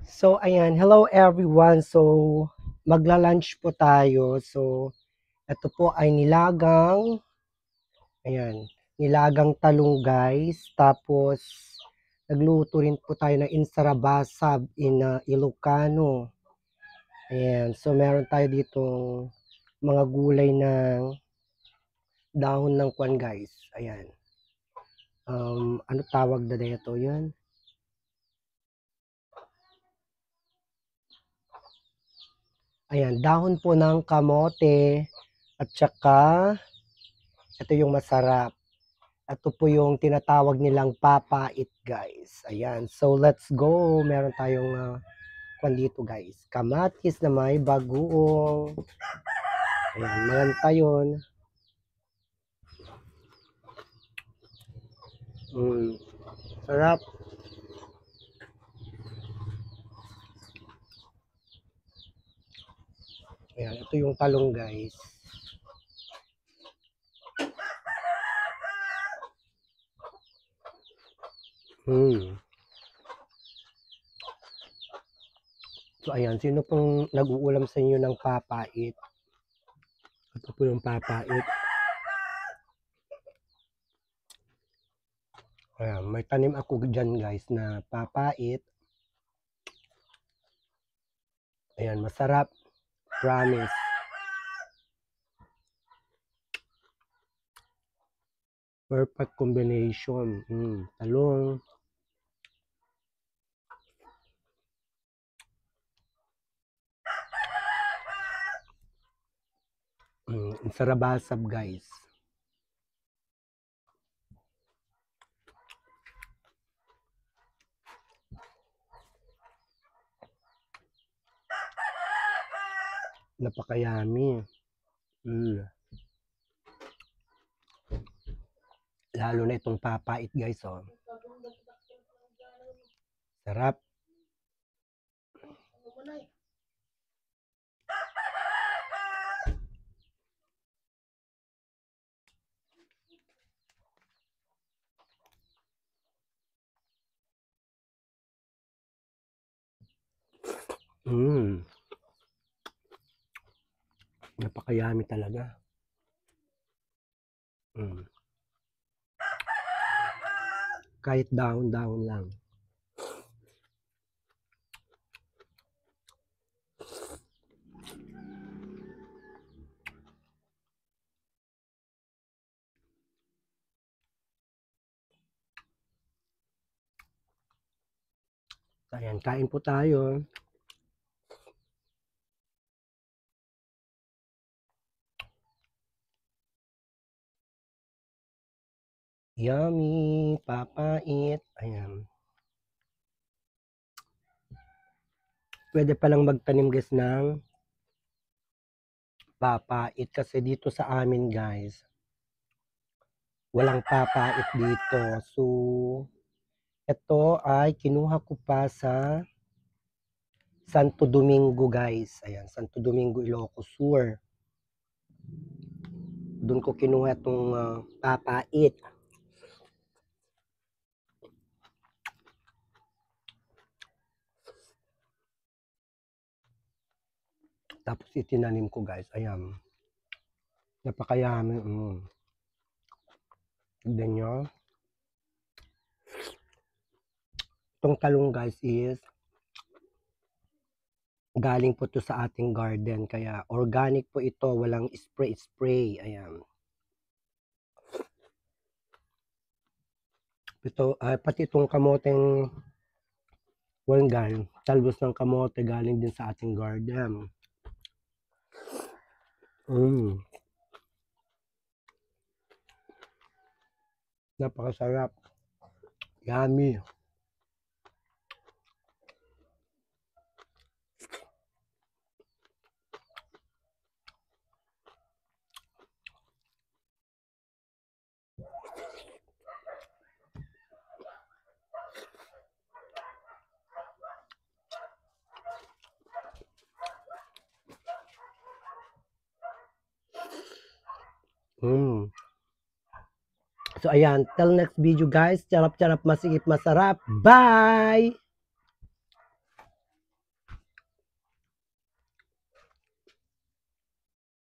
So, ayan. Hello everyone. So, magla-lunch po tayo. So, ito po ay ayan, nilagang talong guys. Tapos, nagluto rin po tayo ng insarabasab in Ilocano. Ayan. So, meron tayo ditong mga gulay ng dahon ng kwan guys. Ayan. Ano tawag na dito yan? Ayan, dahon po ng kamote at saka ito yung masarap. Ito po yung tinatawag nilang papait guys. Ayan, so let's go. Meron tayong kwan dito guys. Kamatis na may bagoong. Ayan, maganda yun. Sarap. Ayan, ito yung talong guys. So ayan, sino pong nag-uulam sa inyo ng papait? Ito po yung papait. Ayan, may tanim ako dyan guys na papait. Ayan, masarap. Promise. Perfect combination. Talong. Sarabasab guys. Napakayami. Lalo na itong papait guys, oh. Sarap. Napakayami talaga. Kahit dahon-dahon lang. Ayan, kain po tayo. Yummy, papait. Ayan. Pwede palang magtanim guys ng papait kasi dito sa amin guys, walang papait dito. So, ito ay kinuha ko pa sa Santo Domingo guys. Ayan, Santo Domingo, Ilocos Sur. Doon ko kinuha itong papait. Tapos itinanim ko guys. Ayan. Napakayami. Tignan nyo. Itong talong guys is galing po to sa ating garden. Kaya organic po ito. Walang spray. Ayan. Ito, pati itong kamoteng walgan, talbos ng kamote galing din sa ating garden. Napakasarap. Yummy. So ayan, till next video guys. Charap-charap, masigip, masarap. Bye!